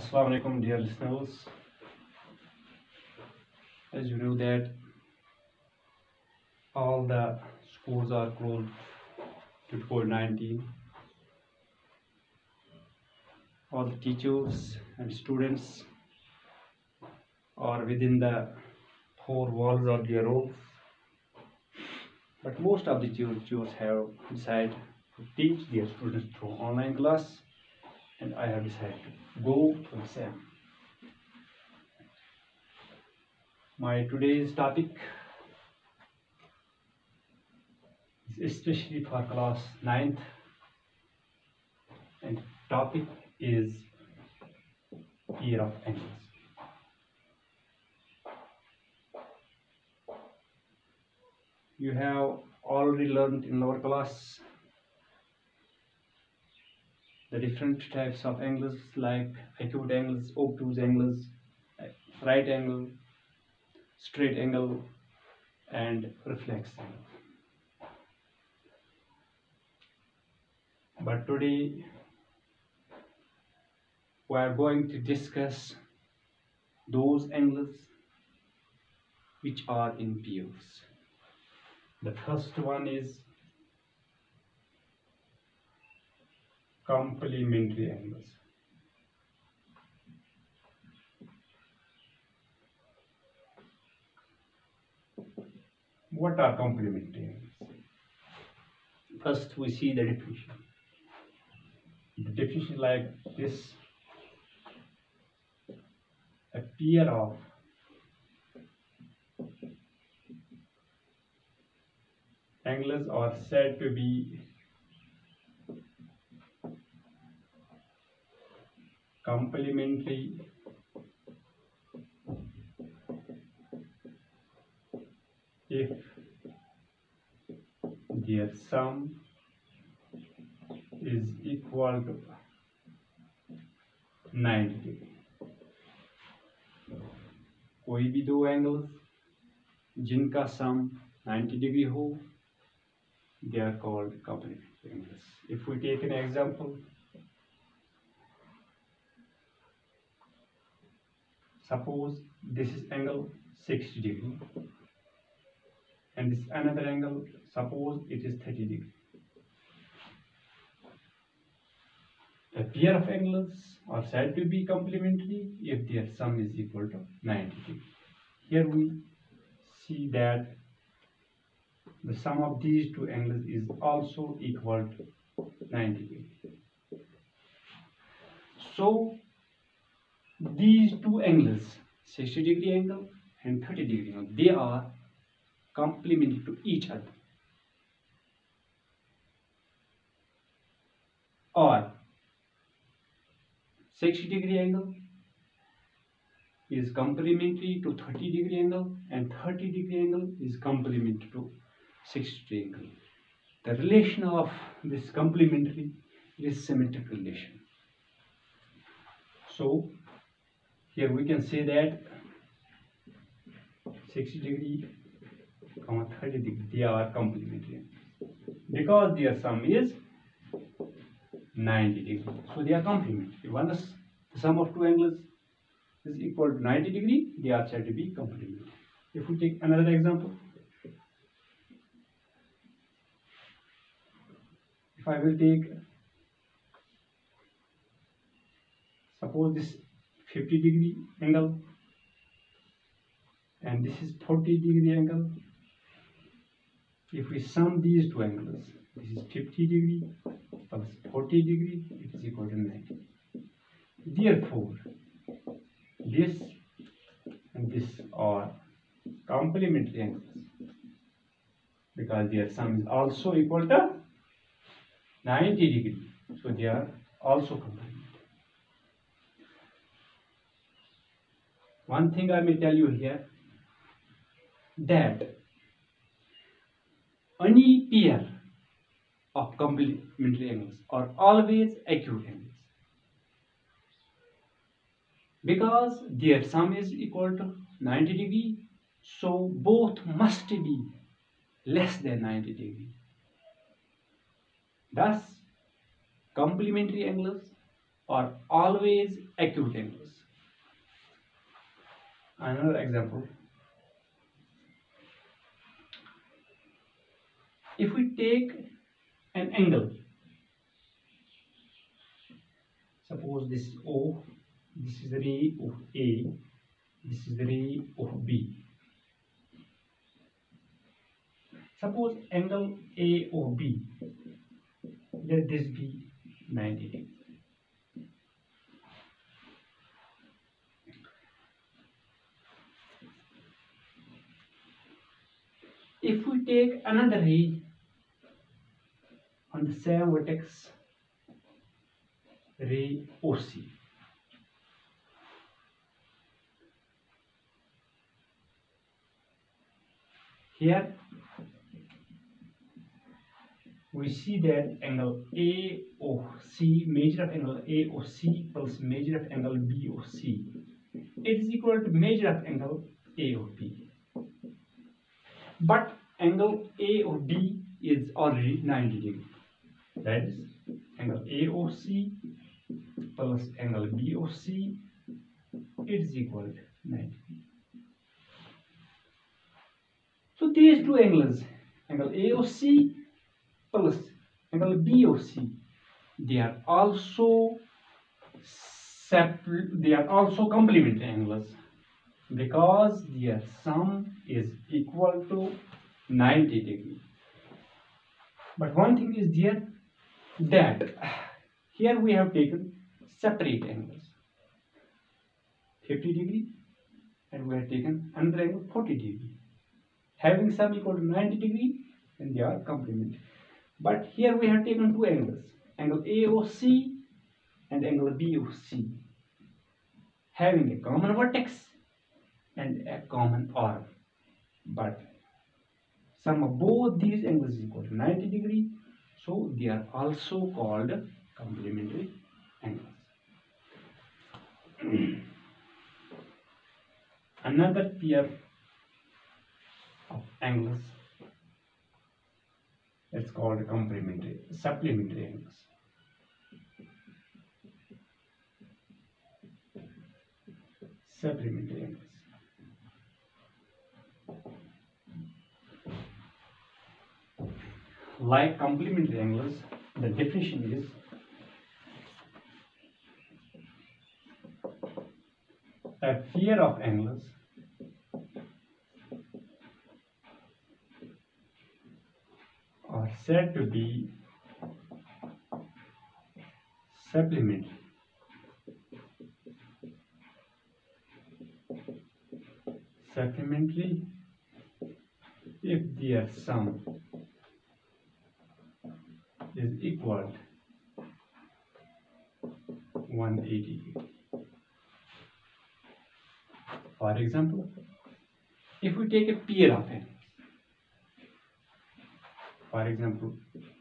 Assalamu alaikum, dear listeners. As you know that all the schools are closed due to COVID-19. All the teachers and students are within the four walls of their rooms. But most of the teachers have decided to teach their students through online class, and I have decided to go to the same. My today's topic is especially for class 9th, and topic is year of angels. You have already learned in our class the different types of angles like acute angles, obtuse angles, right angle, straight angle, and reflex angle. But today we are going to discuss those angles which are in pairs. The first one is complementary angles. What are complementary angles? First, we see the definition. The definition is like this: a pair of angles are said to be complementary if their sum is equal to 90 degree. कोई भी दो angles जिनका सम 90 degree हो, they are called complementary angles. If we take an example, suppose this is angle 60 degree and this another angle, suppose it is 30 degree. A pair of angles are said to be complementary if their sum is equal to 90 degree. Here we see that the sum of these two angles is also equal to 90 degree. So these two angles, 60 degree angle and 30 degree angle, they are complementary to each other. Or 60 degree angle is complementary to 30 degree angle and 30 degree angle is complementary to 60 degree angle. The relation of this complementary is symmetric relation. So here we can say that 60 degree, 30 degree, they are complementary because their sum is 90 degree. So they are complementary. Once the sum of two angles is equal to 90 degree, they are said to be complementary. If we take another example, if I will take, suppose this 50 degree angle and this is 40 degree angle. If we sum these two angles, this is 50 degree plus 40 degree, it is equal to 90. Therefore, this and this are complementary angles because their sum is also equal to 90 degree. So they are also complementary. One thing I may tell you here, that any pair of complementary angles are always acute angles because their sum is equal to 90 degree, so both must be less than 90 degree. Thus complementary angles are always acute angles. Another example, if we take an angle, suppose this is O, this is the ray of A, this is the ray of B. Suppose angle A of B, let this be 90 degrees. If we take another ray on the same vertex, ray OC, here we see that angle A of C, measure of angle A of C plus measure of angle B of C, it is equal to measure of angle A of B. But angle A of B is already 90 degrees. That is angle A of C plus angle B of C, it is equal to 90. So these two angles, angle A of C plus angle B of C, they are also complementary angles because their sum is equal to 90 degrees. But one thing is there, that here we have taken separate angles, 50 degree, and we have taken another angle 40 degree. Having sum equal to 90 degree, and they are complementary. But here we have taken two angles, angle A of C and angle B of C, having a common vertex and a common arm. But sum of both these angles is equal to 90 degree, so they are also called complementary angles. Another pair of angles, it's called supplementary angles. Supplementary angles. Like complementary angles, the definition is a pair of angles are said to be supplementary if their sum is equal to 180 degrees. For example, if we take a pair of angles, for example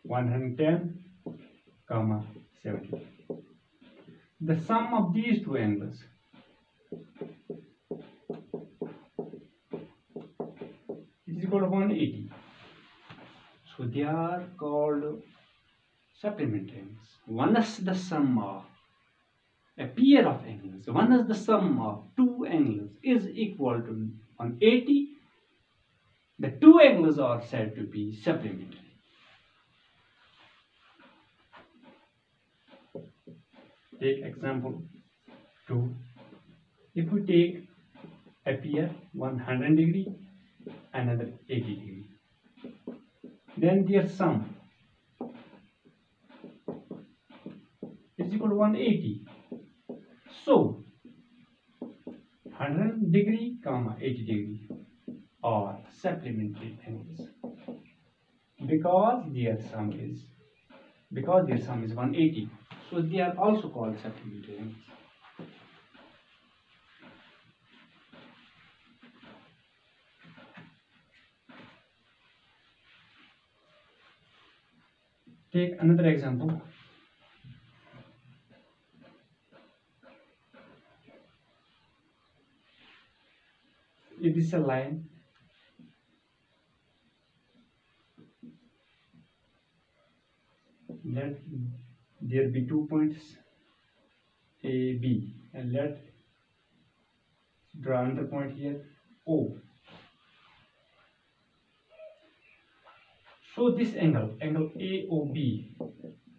110, 70, the sum of these two angles is equal to 180. So they are called supplementary angles. One is the sum of a pair of angles, one is the sum of two angles is equal to 180. The two angles are said to be supplementary. Take example 2. If we take a pair 100 degree, another 80 degree, then their sum is equal to 180. So 100 degree, 80 degree are supplementary angles because their sum is 180. So they are also called supplementary angles. Take another example. It is a line let there be 2 points AB, and let's draw another point here, O. So this angle AOB,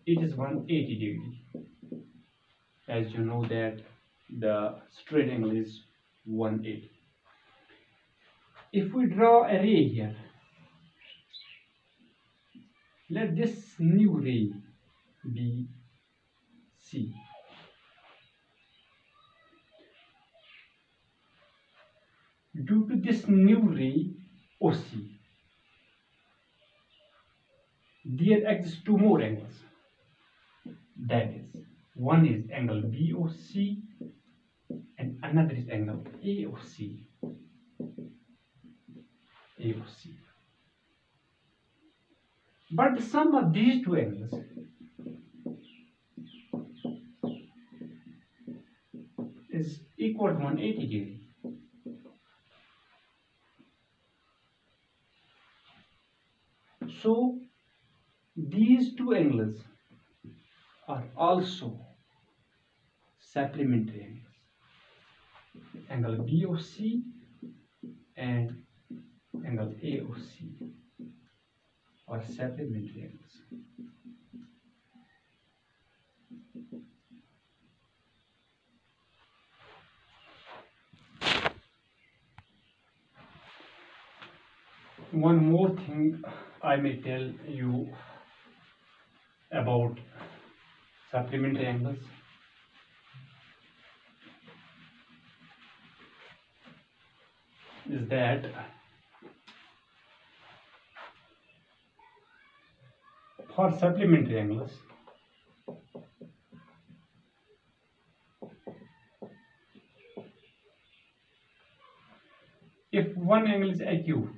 it is 180 degree. As you know that the straight angle is 180. If we draw a ray here, let this new ray be C. Due to this new ray OC, there exist two more angles. That is, one is angle BOC and another is angle AOC. But the sum of these two angles is equal to 180 degree. So these two angles are also supplementary angles. Angle BOC and angle AOC are supplementary angles. One more thing I may tell you about supplementary angles. Is that for supplementary angles, if one angle is acute,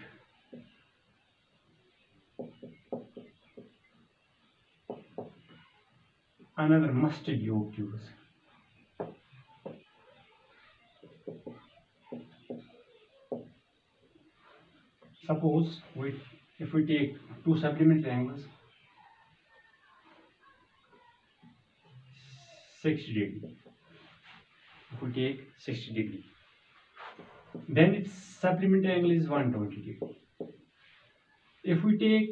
another must be obtuse. Suppose if we take two supplementary angles, 60 degree. If we take 60 degree, then its supplementary angle is 120 degree. If we take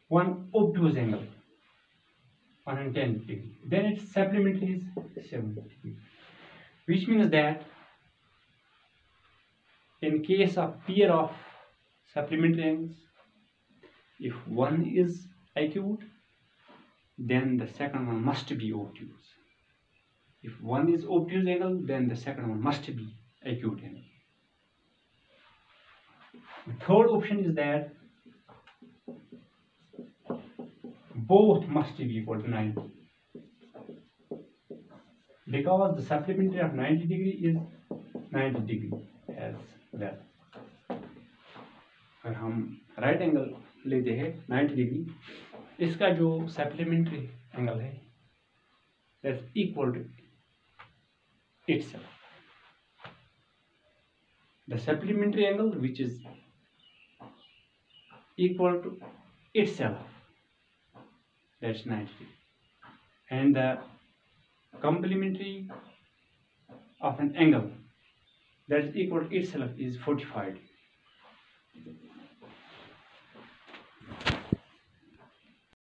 one obtuse angle, 110 degree, then its supplementary is 70 degree. Which means that in case of pair of supplementary angles, if one is acute, then the second one must be obtuse. If one is obtuse angle, then the second one must be acute angle. The third option is that both must be equal to 90, because the supplementary of 90 degree is 90 degree as well. अगर हम right angle लेते हैं 90 degree, इसका जो supplementary angle है that's equal to itself. The supplementary angle which is equal to itself, that's 90 degree, and the complementary of an angle that is equal to itself is 45 degree.